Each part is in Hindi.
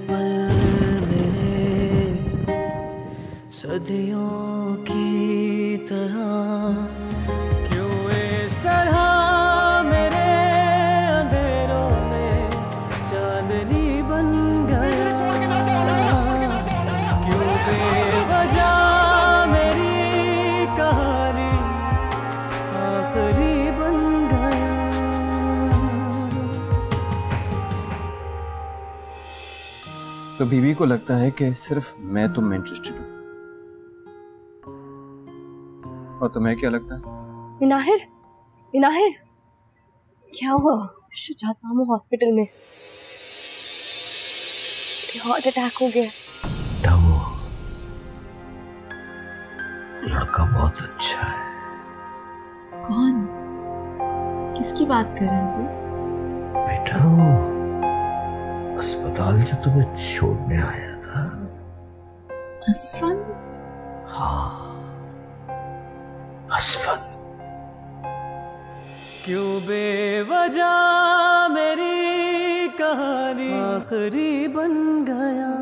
पल मेरे सदियों की तरह क्यों इस तरह मेरे अंधेरों में चांदनी बन गया, क्यों बेवजह मेरी कहानी आखिरी बन गया। तो बीवी को लगता है कि सिर्फ मैं तुम में इंटरेस्टेड हूँ, और तुम्हें क्या लगता है? इनाहिर, इनाहिर, क्या हुआ? जाता हूँ हॉस्पिटल में, हार्ट अटैक हो गया। वो लड़का बहुत अच्छा है। कौन? किसकी बात कर रहे हो? बेटा वो अस्पताल जो तुम्हें छोड़ने आया था। असफल? हाँ, असफल। क्यों बेवजह मेरी कहानी आखिरी बन गया।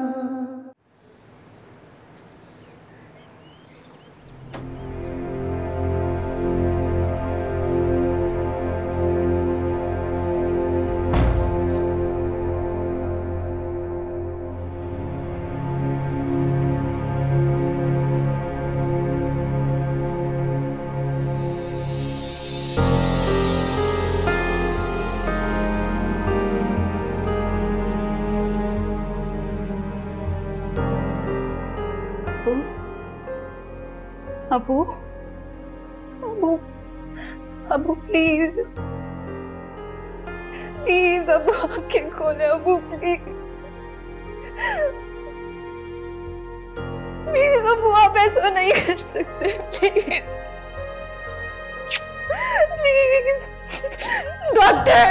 अबू, अबू, अबू प्लीज, प्लीज अबू आंखें खोले। अबू प्लीज, प्लीज अबू आप ऐसा नहीं कर सकते। Please, please doctor,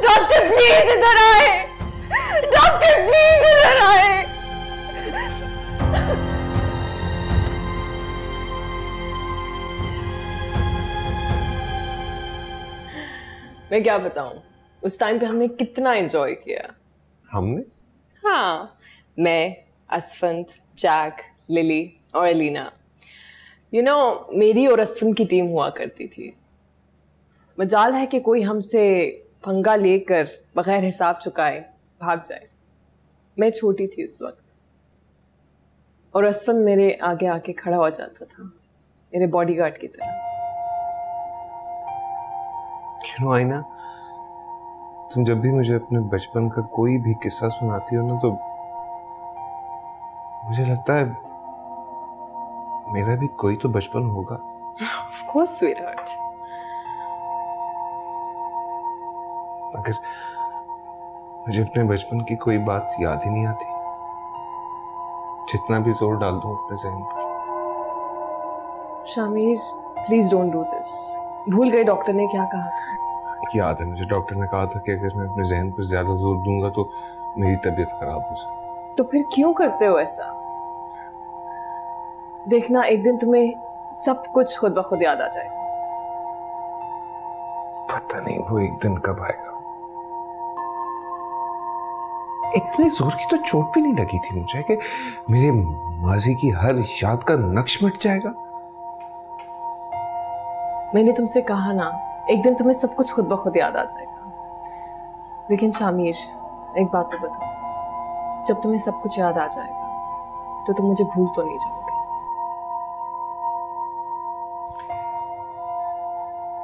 doctor please इधर आए, डॉक्टर प्लीज इधर आए। मैं क्या बताऊं, उस टाइम पे हमने कितना एंजॉय किया। हमने? हाँ, मैं, असफंत, जैक, लिली और एलिना। मेरी और असफंत की टीम हुआ करती थी। मजाल है कि कोई हमसे पंगा लेकर बगैर हिसाब चुकाए भाग जाए। मैं छोटी थी उस वक्त, और असफंत मेरे आगे आके खड़ा हो जाता था, मेरे बॉडीगार्ड की तरह। क्यों आईना, तुम जब भी मुझे अपने बचपन का कोई भी किस्सा सुनाती हो ना, तो मुझे लगता है मेरा भी कोई तो बचपन होगा। Of course, sweetheart. मगर मुझे अपने बचपन की कोई बात याद ही नहीं आती, जितना भी जोर डाल दूं अपने ज़हन पर। Shamir, please don't do this. भूल गए डॉक्टर ने क्या कहा था? याद है मुझे, डॉक्टर ने कहा था कि अगर मैं अपने ज़हन पर ज्यादा जोर दूंगा तो मेरी तबीयत खराब हो सकती। तो फिर क्यों करते हो ऐसा? देखना, एक दिन तुम्हें सब कुछ खुद ब खुद याद आ जाएगा। पता नहीं वो एक दिन कब आएगा। इतनी जोर की तो चोट भी नहीं लगी थी मुझे कि मेरे माजी की हर याद का नक्श मिट जाएगा। मैंने तुमसे कहा ना, एक दिन तुम्हें सब कुछ खुद ब खुद याद आ जाएगा। लेकिन शामिर, एक बात तो बताओ, जब तुम्हें सब कुछ याद आ जाएगा तो तुम मुझे भूल तो नहीं जाओगे?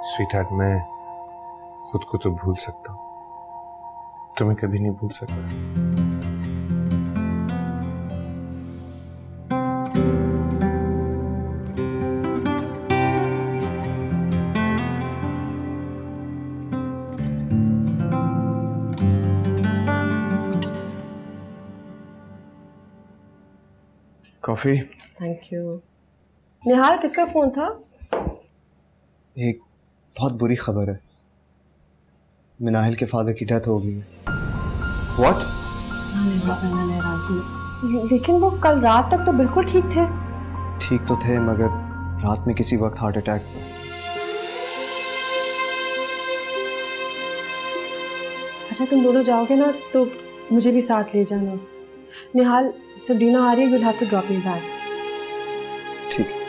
स्वीटहार्ट, मैं खुद को तो भूल सकता हूं, तुम्हें कभी नहीं भूल सकता। कॉफी? Thank you. निहाल, किसका फोन था? एक बहुत बुरी खबर है, मिनाहिल के फादर की डेथ हो गई है। What? लेकिन वो कल रात तक तो बिल्कुल ठीक थे। ठीक तो थे, मगर रात में किसी वक्त हार्ट अटैक हुआ। अच्छा, तुम दोनों जाओगे ना तो मुझे भी साथ ले जाना। निहाल, सबरीना आ रही है, you'll have to drop me back. ठीक है।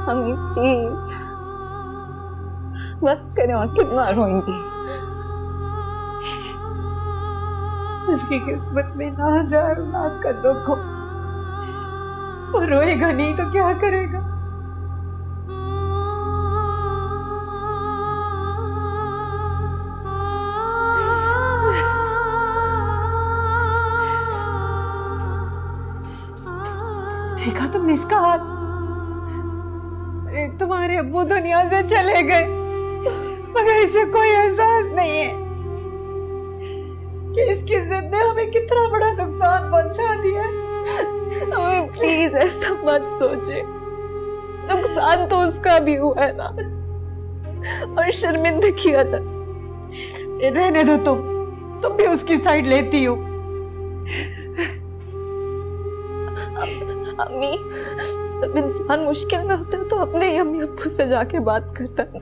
अम्मी प्लीज बस करें, और कितना रोएंगी। जिसकी किस्मत में ना हजार लाख का दुख हो वो रोएगा नहीं तो क्या करेगा। देखा तुमने इसका हाल? तुम्हारे अब्बू दुनिया से चले गए मगर इसे कोई एहसास नहीं है कि इसकी जिद ने हमें कितना बड़ा नुकसान पहुंचा दिया। हमें प्लीज ऐसा मत सोचे, नुकसान तो उसका भी हुआ है ना, और शर्मिंदगी अलग। रहने दो, तुम भी उसकी साइड लेती हो। अम्मी, जब इंसान मुश्किल में होता है तो अपने ही अम्मी अब्बू से जाके बात करता है।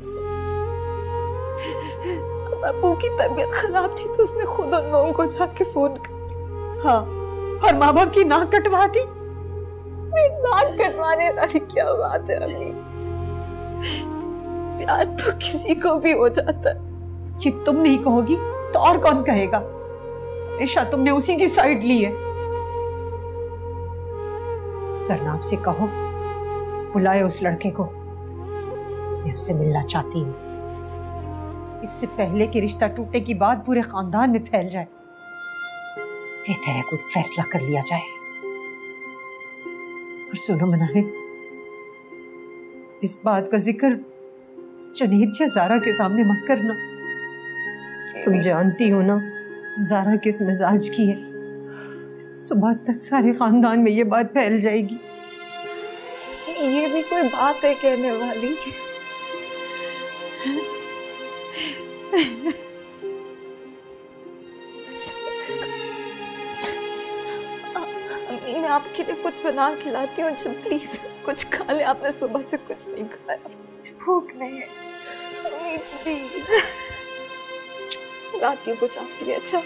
अब अब्बू की तबीयत खराब थी तो उसने खुद उन लोगों को जाके फोन कर। हाँ, और माँ बाप की नाक कटवा दी। नाक कटवाने वाली क्या बात है अम्मी, प्यार तो किसी को भी हो जाता है। कि तुम नहीं कहोगी तो और कौन कहेगा? हमेशा तुमने उसी की साइड ली है। सरनाब से कहो बुलाए उस लड़के को, मैं उससे मिलना चाहती हूँ। इससे पहले कि रिश्ता टूटने की बात पूरे खानदान में फैल जाए, बेहतर है कोई फैसला कर लिया जाए। और सुनो मनाहिल, इस बात का जिक्र जुनैद या ज़ारा के सामने मत करना। तुम जानती हो ना ज़ारा किस मिजाज की है। सुबह तक सारे खानदान में ये बात फैल जाएगी। ये भी कोई बात है कहने वाली? अम्मी, मैं आपके लिए कुछ बना के लाती हूँ, प्लीज कुछ खा ले। आपने सुबह से कुछ नहीं खाया। मुझे भूख नहीं है। अम्मी प्लीज, लाती हूँ कुछ आपके लिए। अच्छा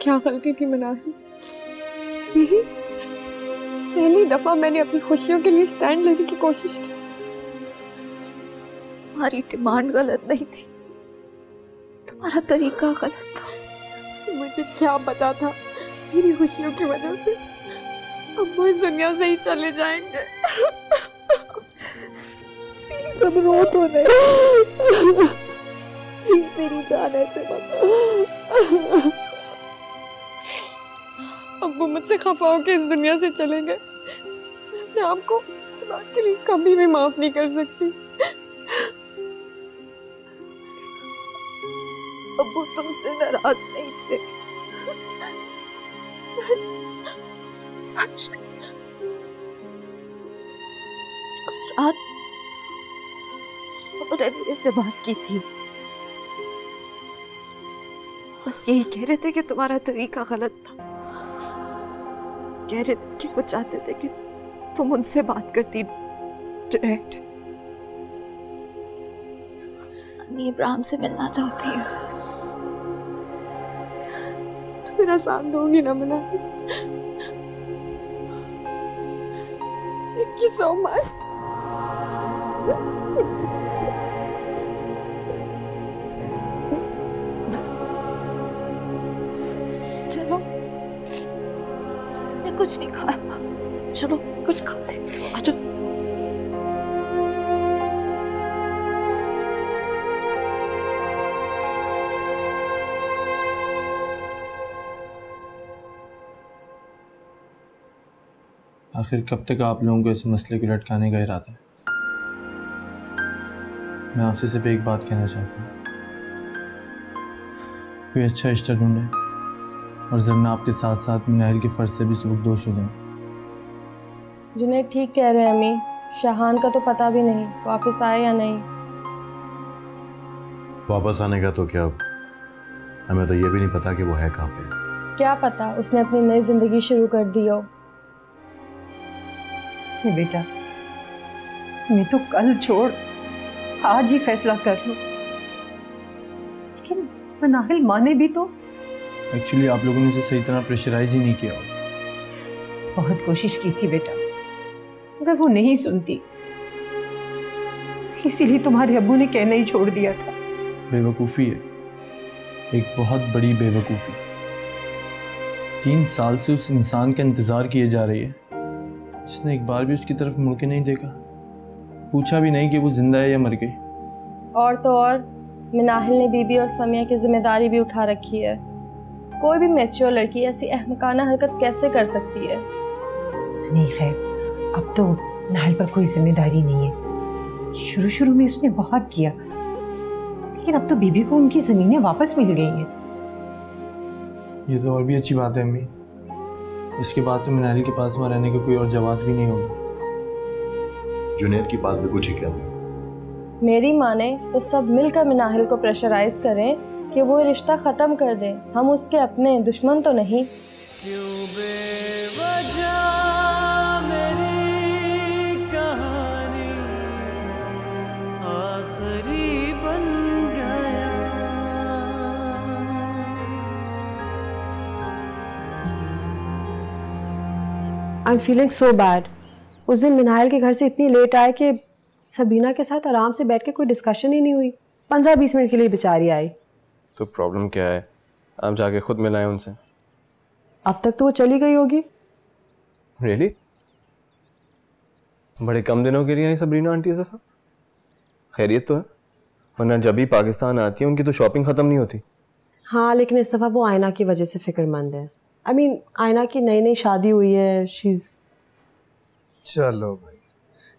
क्या गलती थी मनाहिल? यही पहली दफा मैंने अपनी खुशियों के लिए स्टैंड लेने की कोशिश की। तुम्हारी डिमांड गलत नहीं थी, तुम्हारा तरीका गलत था। मुझे क्या पता था मेरी खुशियों की वजह से अब वो इस दुनिया से ही चले जाएंगे। सब रो तो नहीं, मेरी जान ऐसे मत। अब्बू मुझसे खफा होकर इस दुनिया से चले गए। मैं अपने आप को इस बात के लिए कभी भी माफ नहीं कर सकती। अब्बू तुमसे नाराज नहीं थे, सच। उस रात उन्होंने मेरे से बात की थी, बस यही कह रहे थे कि तुम्हारा तरीका गलत था। कह रहे थे कि वो चाहते थे कि तुम उनसे बात करती डायरेक्ट। अम्मी इब्राहिम से मिलना चाहती है। तो मेरा साथ दोगी ना Minahil? Thank you so much. चलो, तुमने कुछ नहीं खाया, चलो कुछ खाते। आजो। आखिर कब तक आप लोगों को इस मसले को लटकाने का इरादा है? मैं आपसे सिर्फ एक बात कहना चाहता हूँ, कोई अच्छा रिश्ता ढूंढें और ज़रना आपके साथ साथ मिनाहिल के फ़र्ज से भी सुबकदोश हो जाएं। जुनैद ठीक कह रहे हैं अम्मी, शाहान का तो पता भी नहीं वापस आए या नहीं। वापस आने का तो क्या, हमें तो ये भी नहीं पता कि वो है कहाँ पे। क्या पता उसने अपनी नई जिंदगी शुरू कर दी हो। बेटा, मैं तो कल छोड़ आज ही फैसला कर लो, लेकिन मिनाहिल माने भी तो। एक्चुअली आप लोगों ने उसे सही तरह प्रेशराइज ही नहीं किया। बहुत कोशिश की थी बेटा, मगर वो नहीं सुनती, इसीलिए तुम्हारे अब्बू ने कहना ही छोड़ दिया था। बेवकूफ़ी है, एक बहुत बड़ी बेवकूफ़ी। 3 साल से उस इंसान का इंतज़ार किए जा रही है जिसने एक बार भी उसकी तरफ मुड़ के नहीं देखा, पूछा भी नहीं कि वो जिंदा है या मर गई। और तो और मिनाहिल ने बीबी और समिया की जिम्मेदारी भी उठा रखी है। कोई भी मैच्योर लड़की ऐसी अहमकाना हरकत कैसे कर सकती है? नहीं खैर, अब तो मिनाहिल पर कोई जिम्मेदारी नहीं है। शुरू शुरू में उसने बहुत किया, लेकिन अब तो बीबी को उनकी जमीनें वापस मिल गई हैं। ये तो और भी अच्छी बात है अम्मी, इसके बाद तो मिनाहिल के पास वहाँ रहने का कोई और जवाब भी नहीं होगा। जुनैद की बात भी कुछ ही क्या? मेरी माने तो सब मिलकर मिनाहिल को प्रेशराइज करें कि वो रिश्ता ख़त्म कर दें। हम उसके अपने दुश्मन तो नहीं। क्यों बेवजह मेरी कहानी आखिरी बन गया। I am feeling so bad. उस दिन मिनाहिल के घर से इतनी लेट आए कि सबीना के साथ आराम से बैठ के कोई डिस्कशन ही नहीं हुई। 15-20 मिनट के लिए बेचारी आई। तो प्रॉब्लम क्या है? आप जाके खुद मिलाएं उनसे। अब तक तो वो चली गई होगी। रियली? बड़े कम दिनों के लिए आई सबरीना आंटी इस दफा? खैरियत तो है? वरना जब भी पाकिस्तान आती है उनकी तो शॉपिंग ख़त्म नहीं होती। हाँ, लेकिन इस दफ़ा वो आयना की वजह से फिक्रमंद है। आई मीन आयना की नई शादी हुई है। शीज़ चलो भाई,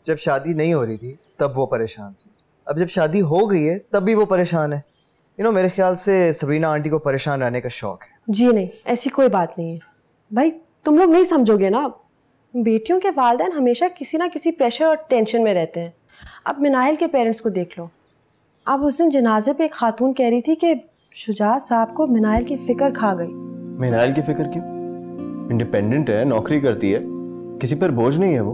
जब शादी नहीं हो रही थी तब वो परेशान थी, अब जब शादी हो गई है तब भी वो परेशान है। मेरे ख्याल से सबरीना आंटी को परेशान रहने का शौक है। जी नहीं, ऐसी कोई बात नहीं है भाई, तुम लोग नहीं समझोगे ना। बेटियों के वालिदैन हमेशा किसी ना किसी प्रेशर और टेंशन में रहते हैं। अब मिनाहिल के पेरेंट्स को देख लो। अब उस दिन जनाजे पे एक खातून कह रही थी कि शुजात साहब को मिनाहिल की फिक्र खा गई। मिनाहिल की फिक्र क्यों? इंडिपेंडेंट है, नौकरी करती है, किसी पर बोझ नहीं है वो।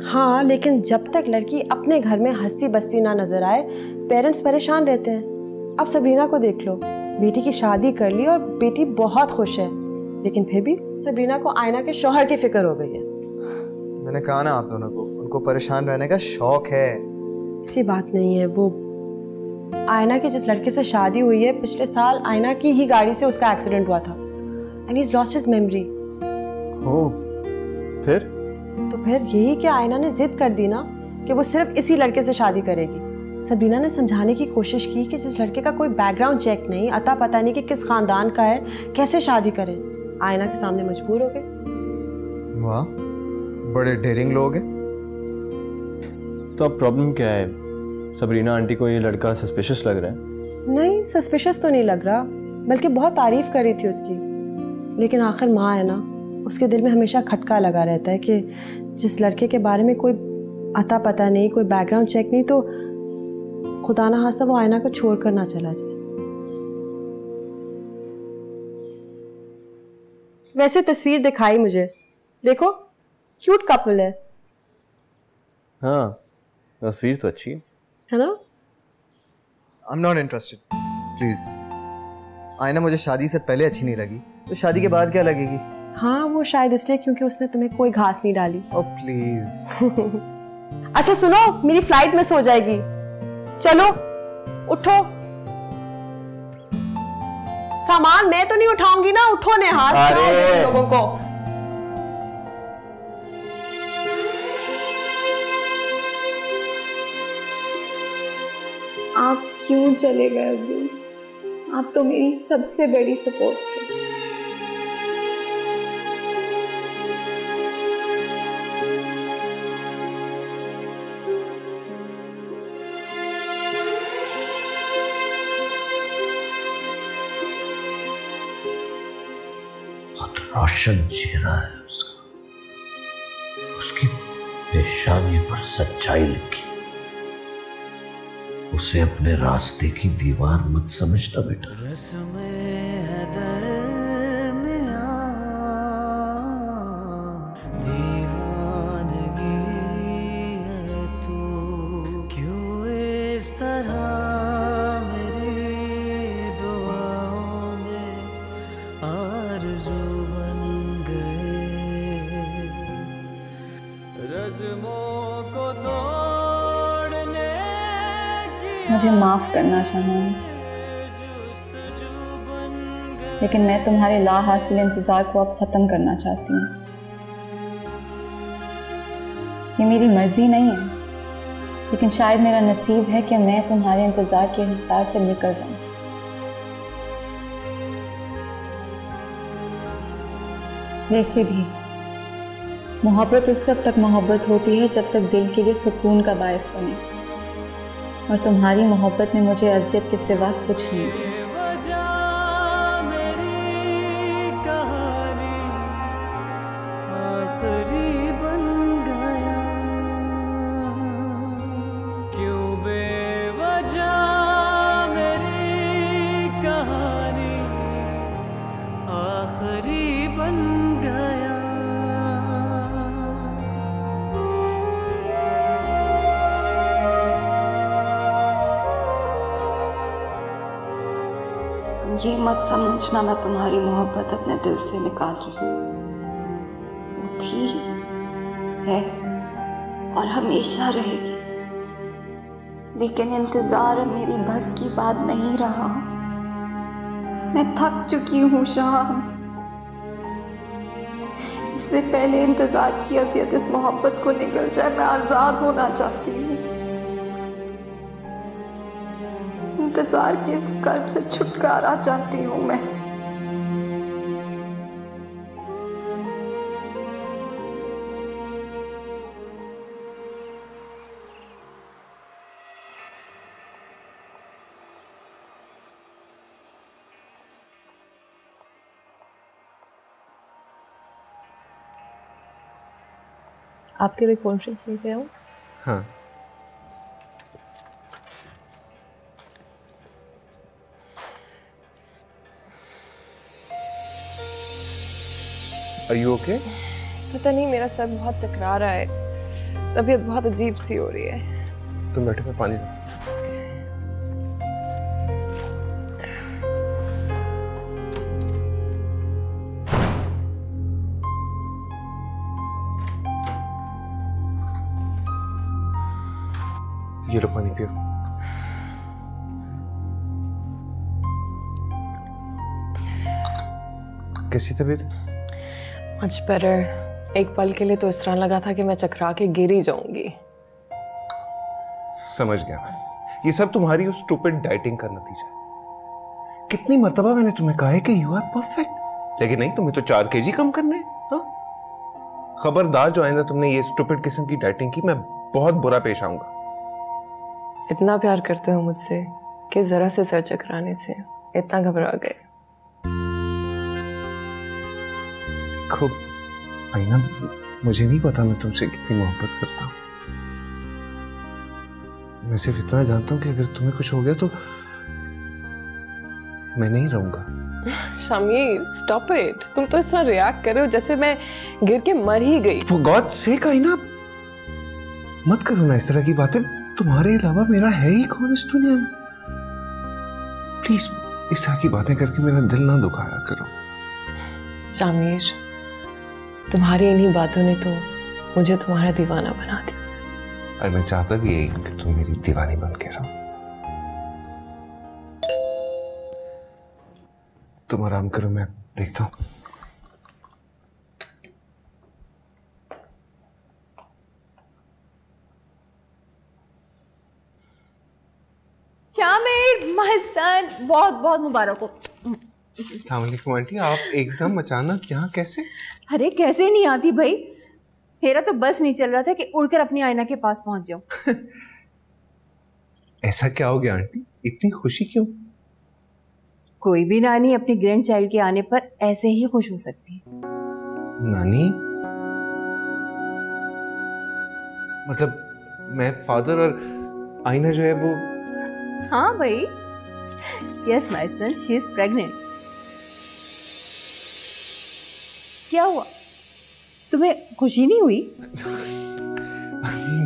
हाँ, लेकिन जब तक लड़की अपने घर में हंसती बसती ना नजर आए पेरेंट्स परेशान रहते हैं। अब सबरीना को देख लो, बेटी की शादी कर ली और बेटी बहुत खुश है, लेकिन फिर भी सबरीना को आयना के शौहर की फिक्र हो गई है। मैंने कहा ना आप दोनों को, उनको परेशान रहने का शौक है। ऐसी बात नहीं है। वो आयना की जिस लड़के से शादी हुई है, पिछले साल आयना की ही गाड़ी से उसका एक्सीडेंट हुआ था and he is lost his memory. Oh, फिर? तो फिर यही कि आयना ने जिद कर दी ना कि वो सिर्फ इसी लड़के से शादी करेगी। सबरीना ने समझाने की कोशिश की कि जिस लड़के का कोई बैकग्राउंड चेक नहीं, अता पता नहीं कि किस खानदान का है, कैसे शादी करें। आयना के सामने मजबूर हो गए। वाह, बड़े डेयरिंग लोग हैं। तो अब प्रॉब्लम क्या है? सबरीना आंटी को ये लड़का सस्पिशियस लग रहा है? नहीं, सस्पिशियस तो नहीं लग रहा, बल्कि बहुत तारीफ कर रही थी उसकी। लेकिन आखिर माँ है ना, उसके दिल में हमेशा खटका लगा रहता है कि जिस लड़के के बारे में कोई अता पता नहीं, कोई बैकग्राउंड चेक नहीं, तो खुदा ना खास्ता वो आयना को छोड़ कर ना चला जाए। वैसे तस्वीर दिखाई मुझे, देखो क्यूट कपल है। हाँ, तस्वीर तो अच्छी है ना? I'm not interested. Please. आयना मुझे शादी से पहले अच्छी नहीं लगी, तो शादी के बाद क्या लगेगी? हाँ, वो शायद इसलिए क्योंकि उसने तुम्हें कोई घास नहीं डाली। Oh please. अच्छा सुनो, मेरी फ्लाइट मिस हो जाएगी। चलो, उठो। सामान मैं तो नहीं उठाऊंगी ना, उठो नेहार। अरे लोगों को आप क्यों चले गए अब्बू? आप तो मेरी सबसे बड़ी सपोर्ट थे। बहुत रोशन चेहरा है उसका, उसकी पेशानी पर सच्चाई लिखी। उसे अपने रास्ते की दीवार मत समझना बेटा। दीवानगी है तू, क्यों इस तरह मेरी दुआओं में आरज़ू बन गए, रज़्मों को तोड़ने। मुझे माफ करना शामी, लेकिन मैं तुम्हारे ला हासिल इंतजार को अब खत्म करना चाहती हूँ। ये मेरी मर्जी नहीं है, लेकिन शायद मेरा नसीब है कि मैं तुम्हारे इंतजार के हिसार से निकल जाऊं। वैसे भी मोहब्बत उस वक्त तक मोहब्बत होती है जब तक दिल के लिए सुकून का बायस बने, और तुम्हारी मोहब्बत में मुझे अज़ियत के सिवा कुछ नहीं। आखिरी बन गया, क्यों बेवजह मेरी कहानी आखिरी बन गया। ये मत समझना मैं तुम्हारी मोहब्बत अपने दिल से निकाल रही हूँ। वो थी, है और हमेशा रहेगी, लेकिन इंतजार अब मेरी बस की बात नहीं रहा। मैं थक चुकी हूँ शाम। इससे पहले इंतजार की अज़ियत इस मोहब्बत को निकल जाए, मैं आज़ाद होना चाहती हूँ। इंतजार के इस कर्ब से छुटकारा चाहती हूँ मैं। आपके लिए कौन सी लेके आऊं? हाँ। Are you okay? पता नहीं, मेरा सर बहुत चकरा रहा है, तबीयत बहुत अजीब सी हो रही है। तुम बैठो, मैं पानी लाऊं। ये लो पानी पियो। कैसी तबीयत? Much better. एक पल के लिए तो इस तरह लगा था कि मैं चकरा के गिर ही जाऊंगी। समझ गया मैं। ये सब तुम्हारी उस स्टूपिड डाइटिंग का नतीजा है। कितनी मर्तबा मैंने तुम्हें कहा है कि यू आर परफेक्ट, लेकिन नहीं, तुम्हें तो 4 kg कम करने हैं। हाँ? खबरदार जो आइंदा तुमने ये स्टूपिड किस्म की डाइटिंग की, मैं बहुत बुरा पेश आऊंगा। इतना प्यार करते हो मुझसे कि जरा से सर चकराने से इतना घबरा गए। देखो आईना, मुझे नहीं पता मैं तुमसे कितनी मोहब्बत करता हूँ। मैं सिर्फ इतना जानता हूँ कि अगर तुम्हें कुछ हो गया तो मैं नहीं रहूंगा। Shamir, stop it. तुम तो इस तरह रिएक्ट कर रहे हो जैसे मैं गिर के मर ही गई। फॉर गॉड सेक आईना, मत करो ना इस तरह की बातें। तुम्हारे अलावा मेरा है ही कौन इस दुनिया में? प्लीज इस तरह की बातें करके मेरा दिल ना दुखाया करो। शामिर, तुम्हारी इन्हीं बातों ने तो मुझे तुम्हारा दीवाना बना दिया। और मैं चाहता भी यही कि तुम मेरी दीवानी बन के रहो। तुम आराम करो, मैं देखता हूँ। शामिर माय सन, बहुत बहुत मुबारक हो। अस्सलाम वालेकुम आंटी, आप एकदम अचानक यहाँ कैसे? अरे कैसे नहीं आती भाई, मेरा तो बस नहीं चल रहा था कि उड़कर अपनी आईना के पास पहुंच जाऊं। ऐसा क्या हो गया आंटी, इतनी खुशी क्यों? कोई भी नानी अपने ग्रैंड चाइल्ड के आने पर ऐसे ही खुश हो सकती है। नानी मतलब मैं फादर और आईना जो है वो। हाँ भाई, yes my son, she is pregnant. क्या हुआ, तुम्हें खुशी नहीं हुई?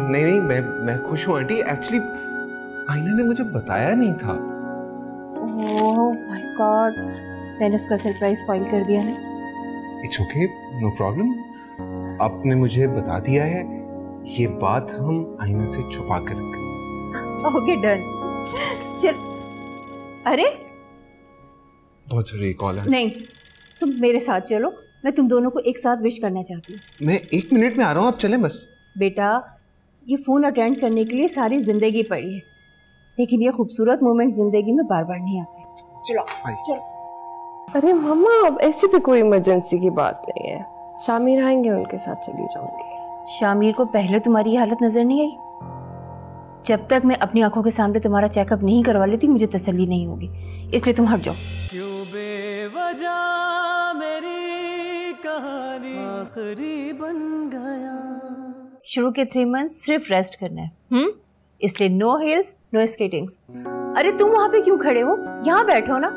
नहीं नहीं, मैं खुश हूँ आंटी। एक्चुअली आईना ने मुझे बताया नहीं था। ओह माय गॉड, मैंने उसका सरप्राइज स्पॉइल कर दिया ना। It's okay, no problem. आपने मुझे बता दिया है, ये बात हम आईना से छुपा कर रखें। Okay done. चल, अरे बहुत जरूरी कॉल है। नहीं, तुम मेरे साथ चलो, मैं तुम दोनों को एक साथ विश करना चाहती हूँ। मैं 1 मिनट में आ रहा हूँ, आप चलें बस। बेटा, ये फोन अटेंड करने के लिए सारी जिंदगी पड़ी है, लेकिन ये खूबसूरत मोमेंट जिंदगी में बार बार नहीं आते। चलो चलो। अरे मम्मा, अब ऐसी भी कोई इमरजेंसी की बात नहीं है। शामिर आएंगे, उनके साथ चली जाऊंगी। शामिर को पहले तुम्हारी हालत नजर नहीं आई? जब तक मैं अपनी आंखों के सामने तुम्हारा चेकअप नहीं करवा लेती मुझे तसल्ली नहीं होगी, इसलिए तुम हट जाओ। क्यों बेवजह मेरी कहानी आखिरी बन गया। शुरू के 3 मंथ सिर्फ रेस्ट करना है, इसलिए नो हिल्स नो स्केटिंग्स। अरे तुम वहां पे क्यों खड़े हो, यहाँ बैठो ना।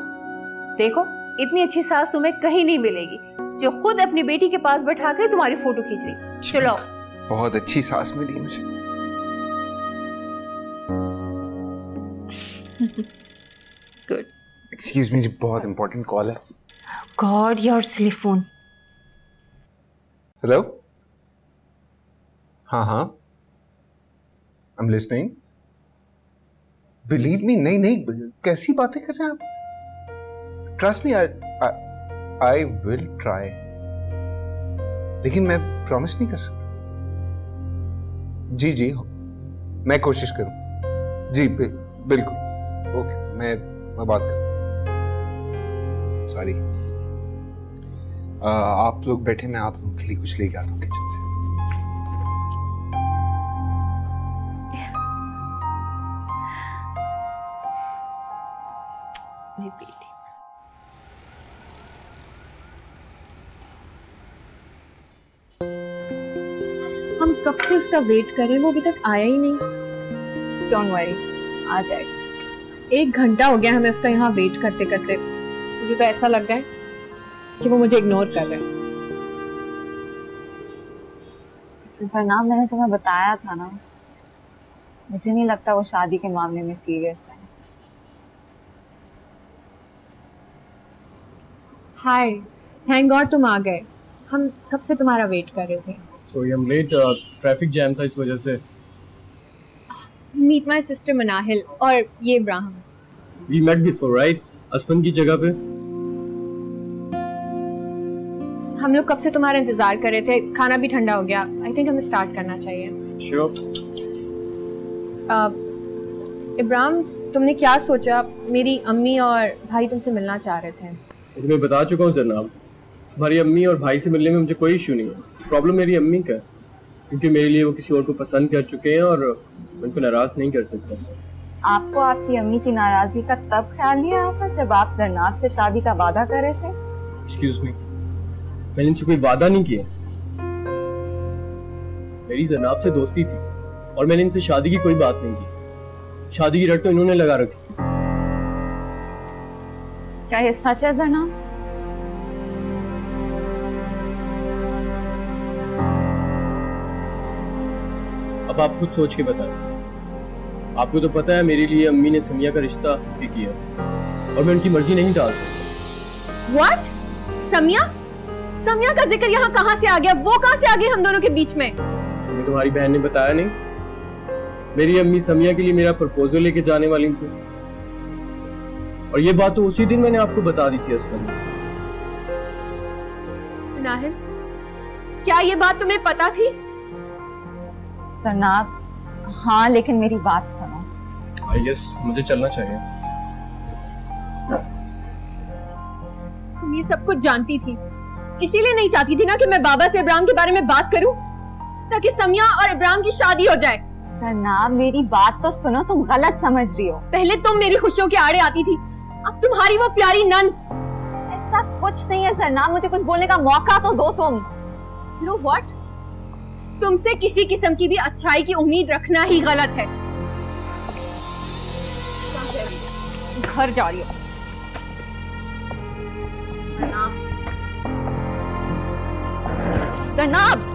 देखो, इतनी अच्छी सास तुम्हें कहीं नहीं मिलेगी जो खुद अपनी बेटी के पास बैठा कर तुम्हारी फोटो खींच रही। चलो। बहुत अच्छी सास मिली मुझे। गुड। एक्सक्यूज मी, बहुत इंपॉर्टेंट कॉल है। God, your silly phone. Hello. हाँ हाँ, I am listening. Believe me, नहीं नहीं, कैसी बातें कर रहे हैं आप? Trust me, I will try, लेकिन मैं प्रॉमिस नहीं कर सकता। जी जी, मैं कोशिश करूं। जी बिल्कुल। ओके, मैं बात करता हूँ। सॉरी, आप लोग बैठे, मैं आप लोगों के लिए कुछ लेके आता हूँ किचन से। हम कब से उसका वेट कर रहे हैं, वो अभी तक आया ही नहीं। डोंट वरी, आ जाएगा। 1 घंटा हो गया हमें उसका यहाँ वेट करते करते। मुझे तो ऐसा लग रहा है कि वो मुझे इग्नोर कर रहा है। सरनाम, मैंने तुम्हें बताया था ना, मुझे नहीं लगता वो शादी के मामले में सीरियस है। हाय, थैंक गॉड तुम आ गए। हम कब से तुम्हारा वेट कर रहे थे। Sorry, I am late, traffic jam था, इस वजह से। मीट माय सिस्टर मनाहिल और ये Ibrahim. We met before, right? असफन की जगह पे। हम लोग कब से तुम्हारा इंतजार कर रहे थे, खाना भी ठंडा हो गया। आई थिंक हमें स्टार्ट करना चाहिए। श्योर। इब्राहिम, तुमने क्या सोचा? मेरी अम्मी और भाई तुमसे मिलना चाह रहे थे। मैं बता चुका हूँ जनाब, हमारी अम्मी और भाई से मिलने में मुझे कोई इशू नहीं है। प्रॉब्लम मेरी अम्मी का है, क्योंकि मेरे लिए वो किसी और को पसंद कर चुके हैं और मैं उनको नाराज नहीं कर सकता। आपको आपकी अम्मी की नाराजगी का तब ख्याल नहीं आया था जब आप जरनाब से शादी का वादा कर रहे थे? एक्सक्यूज मी, मैंने इनसे कोई वादा नहीं किया। मेरी जरनाब से दोस्ती थी और मैंने इनसे शादी की कोई बात नहीं की। शादी की रट तो इन्होंने लगा रखी थी। क्या ये सच है जरनाब? अब आप खुद सोच के बताएं। आपको तो पता है मेरे लिए अम्मी ने समिया का रिश्ता भी किया। और मैं उनकी मर्जी नहीं डाल सकता। What? समिया? समिया का जिक्र यहाँ कहाँ से आ गया? वो कहाँ से आ गई हम दोनों के बीच में? तुम्हें तुम्हारी बहन ने बताया नहीं? मेरी अम्मी समिया के लिए मेरा प्रपोजल लेके जाने वाली थी, और ये बात तो उसी दिन मैंने आपको बता दी थी असफन। नाहिल, क्या ये बात तुम्हें पता थी? सरनाब, हाँ, लेकिन मेरी बात सुनो। आई गेस मुझे चलना चाहिए। तुम ये सब कुछ जानती थी, इसीलिए नहीं चाहती थी ना कि मैं बाबा से इब्राहिम के बारे में बात करूं, ताकि समिया और इब्राहिम की शादी हो जाए। सरनाब, मेरी बात तो सुनो, तुम गलत समझ रही हो। पहले तुम मेरी खुशियों के आड़े आती थी, अब तुम्हारी वो प्यारी नंद। ऐसा कुछ नहीं है सरनाब, मुझे कुछ बोलने का मौका तो दो तुम। You know what? तुमसे किसी किस्म की भी अच्छाई की उम्मीद रखना ही गलत है। घर जा रही हो? सरनाब,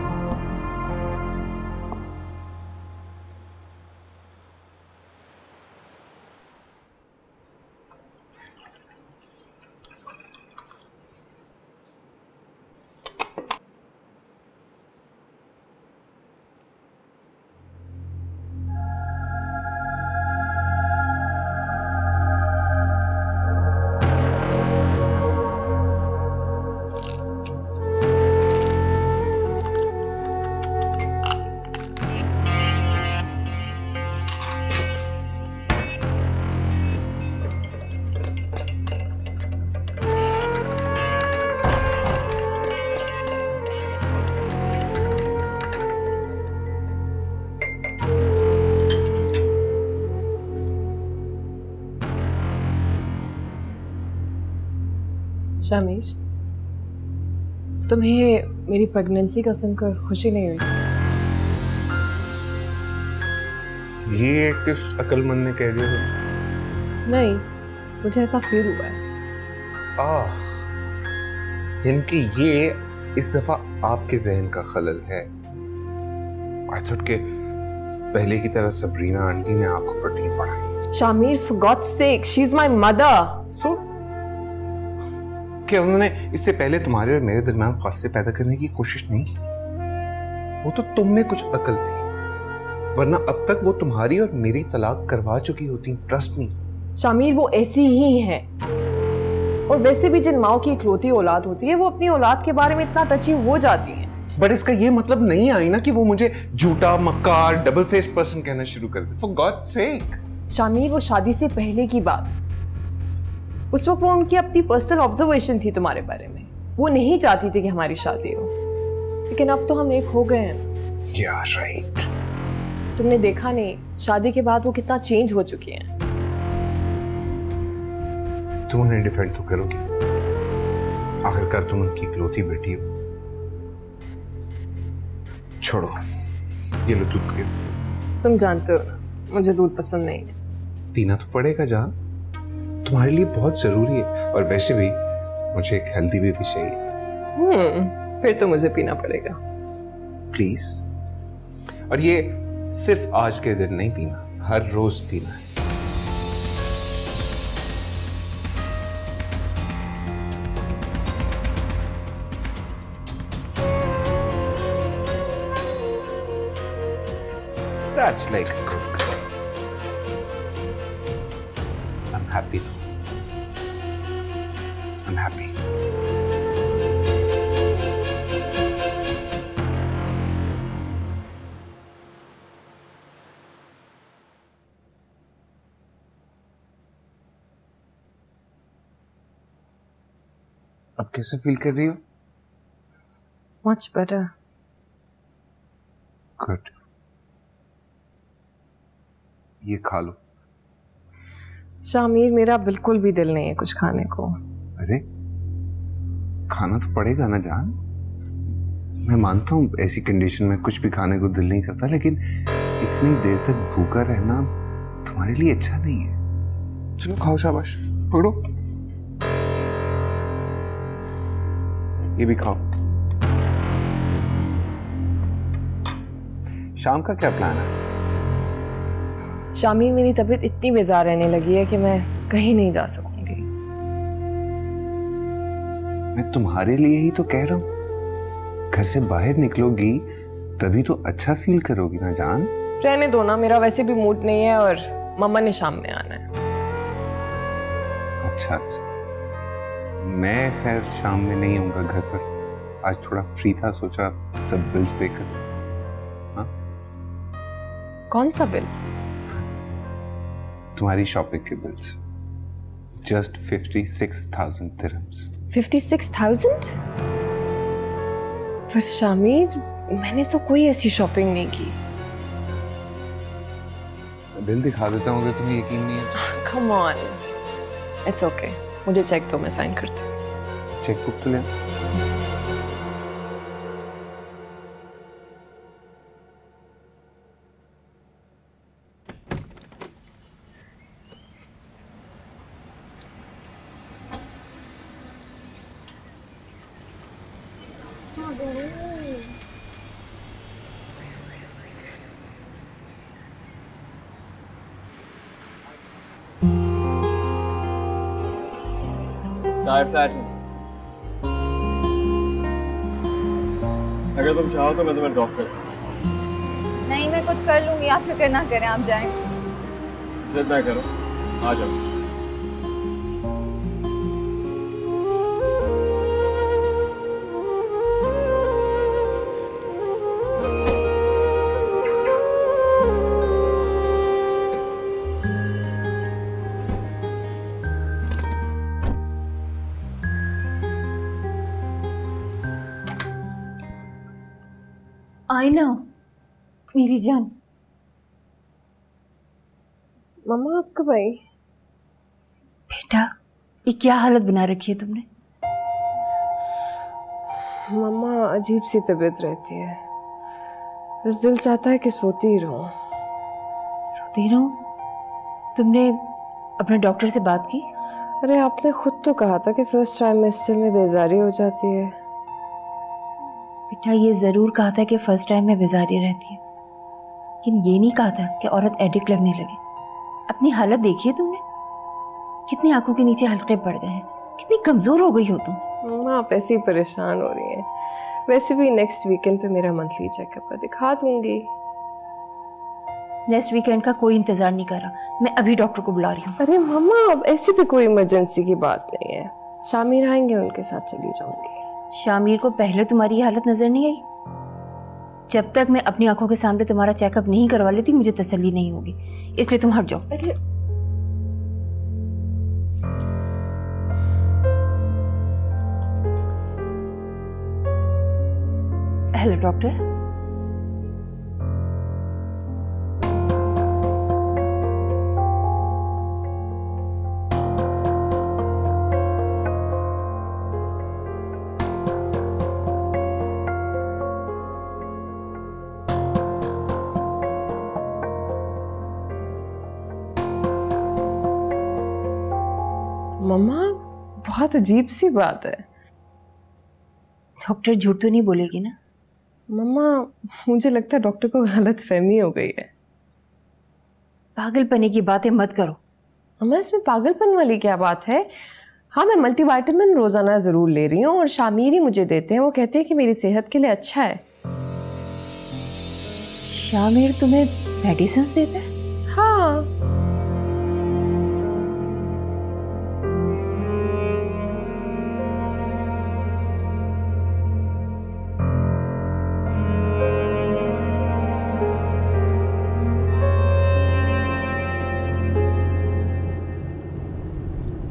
शामिश, तुम्हें मेरी प्रेगनेंसी का सुनकर खुशी नहीं हुई? ये किस अक्लमंद ने कह दिया तुझे? नहीं, मुझे ऐसा फील हुआ है। इनकी ये इस दफा आपके जहन का खलल है। आई थॉट के पहले की तरह सबरीना आंटी ने आपको पट्टियां पढ़ाई। Shamir, for God's sake, she's my mother. So? क्या उन्होंने इससे पहले तुम्हारे और मेरे दरमियान फासले पैदा करने की कोशिश नहीं की? वो तो तुम में कुछ अकल थी, वरना अब तक वो तुम्हारी और मेरी तलाक करवा चुकी होती। Trust me. शामिर, वो ऐसी ही है, और वैसे भी जिन माओ की इकलौती औलाद होती है वो अपनी औलाद के बारे में इतना टची हो जाती है। बट इसका ये मतलब नहीं आई ना कि वो मुझे झूठा, मक्कार, डबल फेस पर्सन कहना शुरू कर दे। फॉर गॉड्स सेक। शामिर, वो शादी से पहले की बात, उस वक्त वो उनकी अपनी पर्सनल ऑब्जर्वेशन थी तुम्हारे बारे में। वो नहीं चाहती थी कि हमारी शादी हो, लेकिन अब तो हम एक हो गए हैं। Yeah, right. तुमने देखा नहीं, शादी के बाद वो कितना चेंज हो चुकी हैं। तुम उन्हें डिफेंड तो करोगी, आखिरकार तुम उनकी इकलौती बेटी हो। छोड़ो, ये लो दूध पियो। तुम जानते हो ना, मुझे दूध पसंद नहीं है। पीना तो पड़ेगा जान, तुम्हारे लिए बहुत जरूरी है, और वैसे भी मुझे एक हेल्दी बेबी चाहिए। फिर तो मुझे पीना पड़ेगा। प्लीज। और ये सिर्फ आज के दिन नहीं पीना, हर रोज पीना है। That's like a good girl. I'm happy now. I'm happy. अब कैसे फील कर रही हो? Much better. Good. ये खा लो। शामिर, मेरा बिल्कुल भी दिल नहीं है कुछ खाने को। अरे खाना तो पड़ेगा ना जान। मैं मानता हूँ ऐसी कंडीशन में कुछ भी खाने को दिल नहीं करता, लेकिन इतनी देर तक भूखा रहना तुम्हारे लिए अच्छा नहीं है। चलो खाओ, शाबाश, पकड़ो, ये भी खाओ। शाम का क्या प्लान है? शामिर, मेरी तबीयत इतनी बेजार रहने लगी है कि मैं कहीं नहीं जा सकूंगी। मैं तुम्हारे लिए ही तो कह रहा हूँ, घर से बाहर निकलोगी तभी तो अच्छा फील करोगी ना जान। रहने दो ना, मेरा वैसे भी मूड नहीं है और मम्मा ने शाम में आना है। अच्छा अच्छा, मैं खैर शाम में नहीं आऊंगा घर पर, आज थोड़ा फ्री था, सोचा सब बिल्स पे कर दूं। हाँ? कौन सा बिल? तुम्हारी शॉपिंग के बिल्स, जस्ट 56,000 दिरहम्स। 56,000? पर शामिर, मैंने तो कोई ऐसी शॉपिंग नहीं की। बिल दिखा देता हूँ, अगर तुम्हें यकीन नहीं है। कम ऑन, इट्स ओके, मुझे चेक दो, मैं साइन करती हूँ। चेक बुक तो ले। टायर फ्लैट है, अगर तुम चाहो तो मैं तुम्हें ड्रॉप कर सकता हूँ। नहीं, मैं कुछ कर लूंगी, आप फिक्र ना करें, आप जाएं। जिद ना करो, आ जाओ। आई ना मेरी जान। मम्मा आप कब आई? बेटा, ये क्या हालत बना रखी है तुमने? मम्मा अजीब सी तबीयत रहती है, बस दिल चाहता है कि सोती ही रहूं। सोती रहूं? तुमने अपने डॉक्टर से बात की? अरे आपने खुद तो कहा था कि फर्स्ट ट्राइमेस्टर में बेजारी हो जाती है। बेटा, ये जरूर कहा था कि फर्स्ट टाइम में बेजारी रहती है, लेकिन ये नहीं कहा था कि औरत एडिक्ट लगने लगे। अपनी हालत देखिए तुमने, कितनी आंखों के नीचे हल्के पड़ गए हैं, कितनी कमजोर हो गई हो तुम। मम्मा आप ऐसे ही परेशान हो रही हैं। वैसे भी नेक्स्ट वीकेंड पे मेरा मंथली चेकअप है, दिखा दूंगी। नेक्स्ट वीकेंड का कोई इंतजार नहीं कर रहा, मैं अभी डॉक्टर को बुला रही हूँ। अरे मम्मा अब ऐसी भी कोई इमरजेंसी की बात नहीं है, शामिर आएंगे, उनके साथ चली जाऊंगी। शामिर को पहले तुम्हारी हालत नजर नहीं आई? जब तक मैं अपनी आंखों के सामने तुम्हारा चेकअप नहीं करवा लेती मुझे तसल्ली नहीं होगी, इसलिए तुम हट जाओ। Hello doctor. मम्मा बहुत अजीब सी बात है। डॉक्टर झूठ तो नहीं बोलेगी ना? मम्मा मुझे लगता है डॉक्टर को गलत फहमी हो गई है। पागलपने की बातें मत करो। मम्मा इसमें पागलपन वाली क्या बात है? हाँ मैं मल्टीविटामिन रोजाना जरूर ले रही हूँ और शामिर ही मुझे देते हैं, वो कहते हैं कि मेरी सेहत के लिए अच्छा है। शामिर तुम्हें मेडिसिन देता है? हाँ।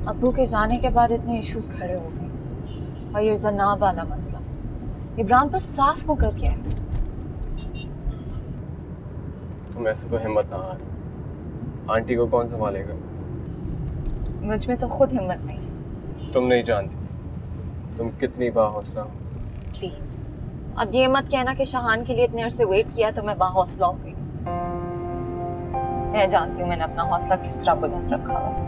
अब्बू के जाने के बाद इतने इश्यूज खड़े हो गए और ये जनाब वाला मसला, इब्राहिम तो साफ मुकर गया है। तुम ऐसे तो हिम्मत ना हारो, आंटी को कौन संभालेगा? मुझ में तो खुद हिम्मत नहीं है। तुम नहीं जानती तुम कितनी बाहौसला हो। प्लीज अब ये मत कहना कि शाहान के लिए इतने अरसे वेट किया तो मैं बाहौसला हो गई। मैं जानती हूँ मैंने अपना हौसला किस तरह बुलंद रखा हुआ।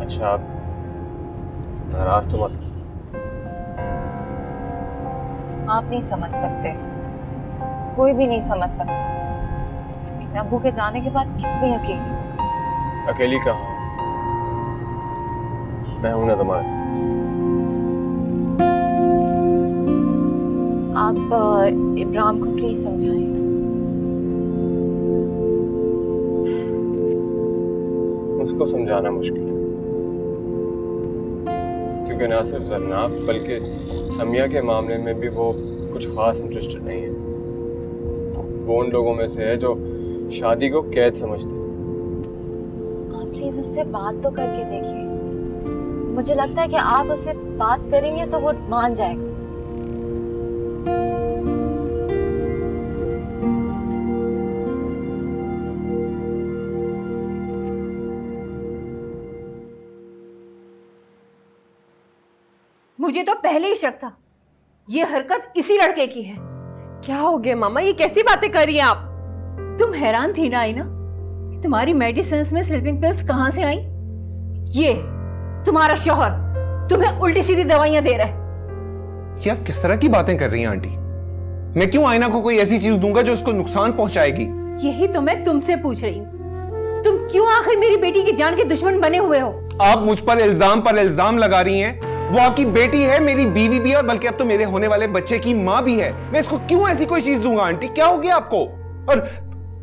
अच्छा आप नाराज तो मत। आप नहीं समझ सकते, कोई भी नहीं समझ सकता कि मैं अब्बू के जाने के बाद कितनी अकेली हूँ। अकेली कहाँ? मैं हूं ना तुम्हारे साथ। आप इब्राहिम को प्लीज समझाएं। उसको समझाना मुश्किल है, क्योंकि ना सिर्फ जरनाब बल्कि समिया के मामले में भी वो कुछ खास इंटरेस्टेड नहीं है। वो उन लोगों में से है जो शादी को कैद समझते हैं। आप प्लीज उससे बात तो करके देखिए। मुझे लगता है कि आप उससे बात करेंगे तो वो मान जाएगा। मुझे तो पहले ही शक था ये हरकत इसी लड़के की है। क्या हो गया मामा, ये कैसी बातें कर रही हैं आप? तुम हैरान थी ना आईना, तुम्हारी मेडिसिन में स्लीपिंग पिल्स कहां से आई? ये तुम्हारा शौहर तुम्हें उल्टी सीधी दवाइयां दे रहा है। क्या किस तरह की बातें कर रही हैं आंटी? मैं क्यों आईना को कोई ऐसी चीज दूंगा जो उसको नुकसान पहुंचाएगी? यही तो मैं तुमसे पूछ रही हूँ, तुम क्यों आखिर मेरी बेटी की जान के दुश्मन बने हुए हो? आप मुझ पर इल्जाम लगा रही हैं। वो आपकी बेटी है, मेरी बीवी भी है, और बल्कि अब तो मेरे होने वाले बच्चे की माँ भी है। मैं इसको क्यों ऐसी कोई चीज दूंगा आंटी? क्या हो गया आपको? और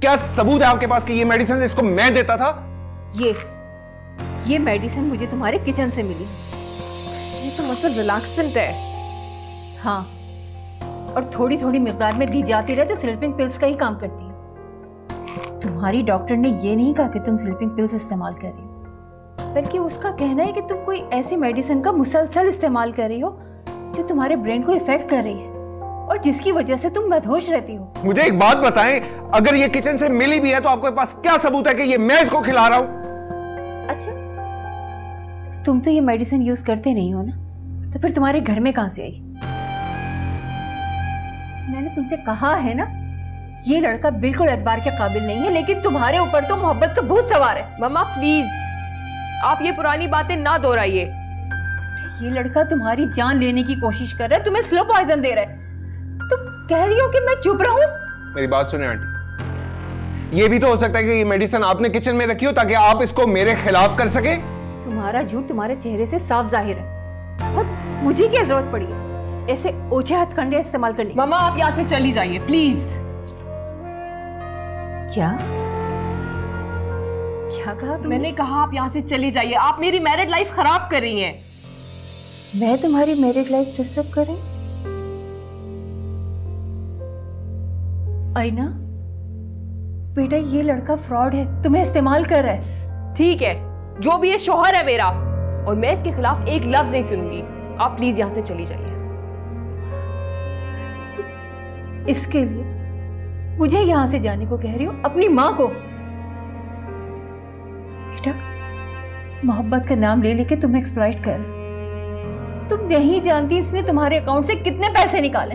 क्या सबूत है आपके पास कि ये मेडिसिन इसको मैं देता था? ये मेडिसिन मुझे तुम्हारे किचन से मिली। ये तो मतलब रिलैक्सेंट है। हाँ, और थोड़ी थोड़ी मिकदार में दी जाती रहे तो स्लीपिंग पिल्स का ही काम करती है। तुम्हारी डॉक्टर ने ये नहीं कहा कि तुम स्लीपिंग पिल्स इस्तेमाल कर रही हो, बल्कि उसका कहना है कि तुम कोई ऐसी मेडिसिन का मुसलसल इस्तेमाल कर रही हो जो तुम्हारे ब्रेन को इफेक्ट कर रही है और जिसकी वजह से तुम बदहोश रहती हो। मुझे एक बात बताएं, अगर ये किचन से मिली भी है तो आपके पास क्या सबूत है कि ये मैं इसको खिला रहा हूं? अच्छा, तुम तो ये मेडिसिन यूज करते नहीं हो ना, तो फिर तुम्हारे घर में कहां से आई? मैंने तुमसे कहा है ना, ये लड़का बिल्कुल एतबार के काबिल नहीं है, लेकिन तुम्हारे ऊपर तो मोहब्बत का भूत सवार है। मम्मा प्लीज, आप ये पुरानी बातें ना दोहराइए। ये लड़का तुम्हारी जान लेने की कोशिश कर रहा है, तुम्हें स्लो पॉइजन दे रहा है। तुम कह रही हो कि मैं चुप रहूं? मेरी बात सुने आंटी, ये भी तो हो सकता है कि ये मेडिसिन आपने किचन में रखी हो ताकि आप इसको मेरे खिलाफ कर सके। तुम्हारा झूठ तुम्हारे चेहरे से साफ जाहिर है, और मुझे क्या जरूरत पड़ी है ऐसे ओछे हथकंडे इस्तेमाल करने? मम्मा आप यहाँ से चली जाइए प्लीज। क्या कहा तुमने? मैंने कहा आप यहाँ से चली जाइए, आप मेरी मैरिड लाइफ खराब कर रही हैं। मैं तुम्हारी मैरिड लाइफ डिस्टर्ब कर रही? आईना बेटा, ये लड़का फ्रॉड है, तुम्हें इस्तेमाल कर रहा है। ठीक है, जो भी ये शौहर है मेरा, और मैं इसके खिलाफ एक लफ्ज नहीं सुनूंगी। आप प्लीज यहाँ से चली जाइए। इसके लिए मुझे यहां से जाने को कह रही हो? अपनी माँ को? बेटा, मोहब्बत का नाम ले लेके तुम्हें एक्सप्लॉइट कर, तुम नहीं जानती इसने तुम्हारे अकाउंट से कितने पैसे निकाले।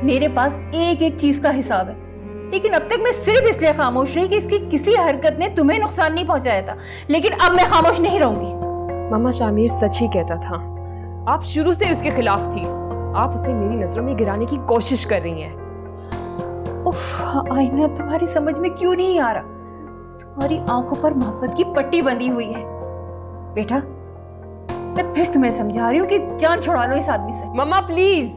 मेरे पास एक एक चीज का हिसाब है, लेकिन अब तक मैं सिर्फ इसलिए खामोश रही कि इसकी किसी हरकत ने तुम्हें नुकसान नहीं पहुंचाया था, लेकिन अब मैं खामोश नहीं रहूंगी। मामा शामिर सच ही कहता था, आप शुरू से उसके खिलाफ थी। आप उसे मेरी नजरों में गिराने की कोशिश कर रही हैं। उफ, आईना तुम्हारी समझ में क्यों नहीं आ रहा? तुम्हारी आंखों पर मोहब्बत की पट्टी बंधी हुई है। बेटा, मैं फिर तुम्हें समझा रही हूँ कि जान छुड़ा लो इस आदमी से। मम्मा प्लीज,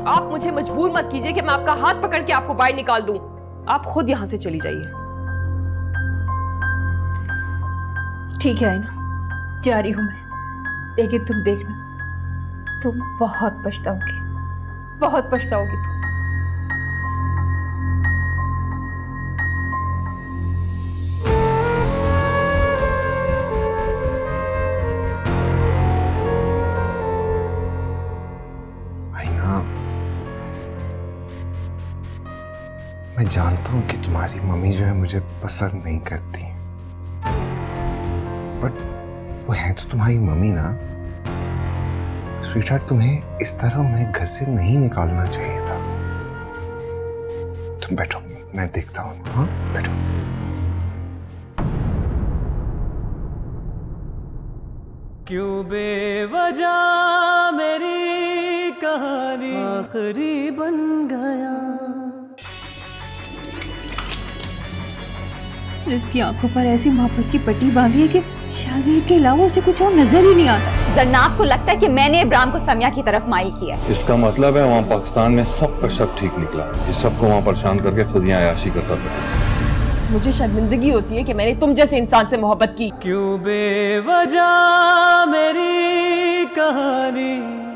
आप मुझे मजबूर मत कीजिए कि मैं आपका हाथ पकड़ के आपको बाहर निकाल दूं। आप खुद यहाँ से चली जाइए। ठीक है आईना, जा रही हूं मैं, लेकिन तुम देखना, तुम बहुत पछताओगी, बहुत पछताओगी तुम। मैं जानता हूं कि तुम्हारी मम्मी जो है मुझे पसंद नहीं करती, बट वो है तो तुम्हारी मम्मी ना। स्वीटहार्ट, तुम्हें इस तरह उन्हें घर से नहीं निकालना चाहिए था। तुम बैठो, मैं देखता हूं। हाँ बैठो। क्यों बेवजह मेरी कहानी आखिरी बन गया। उसकी आंखों पर ऐसी मोहब्बत की पट्टी बांधी है कि शादमीर के अलावा उसे कुछ और नजर ही नहीं आता। जरनाब को लगता है कि मैंने इब्राहिम को समिया की तरफ माइल किया है। इसका मतलब है वहाँ पाकिस्तान में सबका शक ठीक निकला। ये सबको वहाँ परेशान करके खुद यहाँ अयाशी करता था। मुझे शर्मिंदगी होती है कि मैंने तुम जैसे इंसान से मोहब्बत की। क्यों बेवजह मेरी कहानी